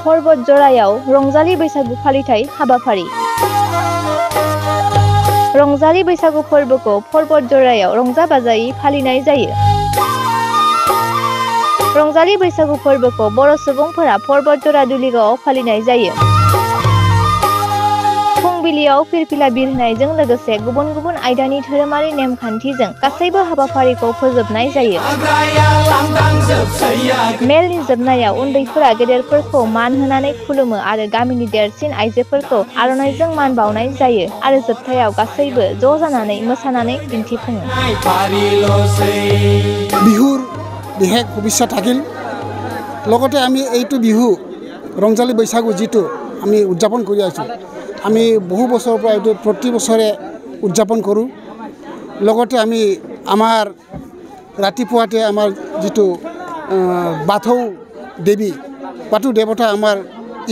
पर्बतजरायाव रंजालि बैसागु फालिथाय हाबाफारि। रंजालि बैसागु फोरबोखौ पर्बतजरायाव रंजा बाजायै फालिनाय जायो। रंजालि बैसागु फोरबोखौ बर' सुबुंफोरा पर्बतजरा दुलिगावआव फालिनाय जायो। फुंबिलियाव फिरफिला बिरहोनायजों लोगोसे गुबुन गुबुन आयदानि धोरोमारि नेमखान्थिजों गासैबो हाबाफारिखौ फोजोबनाय जायो। मेलनि जोबनायाव उन्दैफोरा गेदेरफोरखौ मान होनानै खुलुमो आरो गामिनि देरसिन आइजोफोरखौ आर'नाइजों मान बावनाय जायो आरो जोबथायाव गासैबो ज' जानानै मोसानानै दिन्थिफुङो। बिहुर बिहेक भबिष्य থাকিল লগতে আমি এইটো বিহু ৰংজালী বৈশাগু যিটো আমি উদযাপন কৰি আছো আমি বহু বছৰৰ পৰা এইটো প্ৰতি বছৰে উদযাপন কৰোঁ লগতে আমি আমাৰ ৰাতিপুৱাতে আমাৰ যিটো বাথৌ দেৱী বাথৌ দেৱতা আমাৰ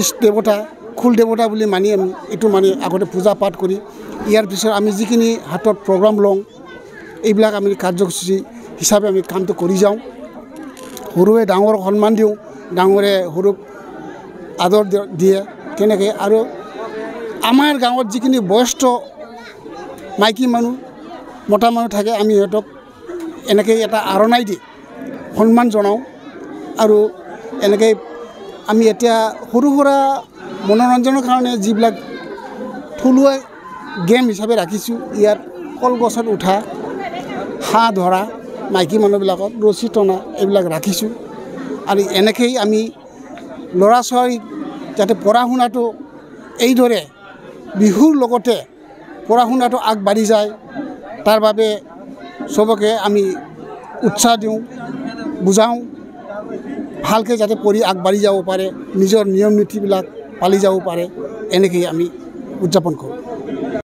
ইষ্ট দেৱতা কুল দেৱতা বুলি মানি আমি এইটো মানে আগতে পূজা পাঠ কৰি ইয়াৰ পিছত আমি যিখিনি হাতত প্ৰগ্ৰাম লওঁ এইবিলাক আমি কাৰ্যসূচী হিচাপে আমি কামটো কৰি যাওঁ সৰুৱে ডাঙৰক সন্মান দিওঁ ডাঙৰে সৰুক আদৰ দিয়ে তেনেকৈ আৰু আমাৰ গাঁৱত যিখিনি বয়স্ক মাইকী মানুহ মতা মানুহ থাকে আমি সিহঁতক এনেকৈ এটা আৰণাই দি সন্মান জনাওঁ আৰু এনেকৈ আমি এতিয়া সৰু সুৰা মনোৰঞ্জনৰ কাৰণে যিবিলাক থলুৱা গেম হিচাপে ৰাখিছোঁ ইয়াত কলগছত উঠা হাঁহ ধৰা মাইকী মানুহবিলাকত ৰছী টনা এইবিলাক ৰাখিছোঁ আৰু এনেকৈয়ে আমি ল'ৰা ছোৱালীক যাতে পঢ়া শুনাটো এইদৰে বিহুৰ লগতে পঢ়া শুনাটো আগবাঢ়ি যায় তাৰ বাবে চবকে আমি উৎসাহ দিওঁ বুজাওঁ ভালকৈ যাতে পঢ়ি আগবাঢ়ি যাব পাৰে নিজৰ নিয়ম নীতিবিলাক পালি যাব পাৰে এনেকৈয়ে আমি উদযাপন কৰোঁ।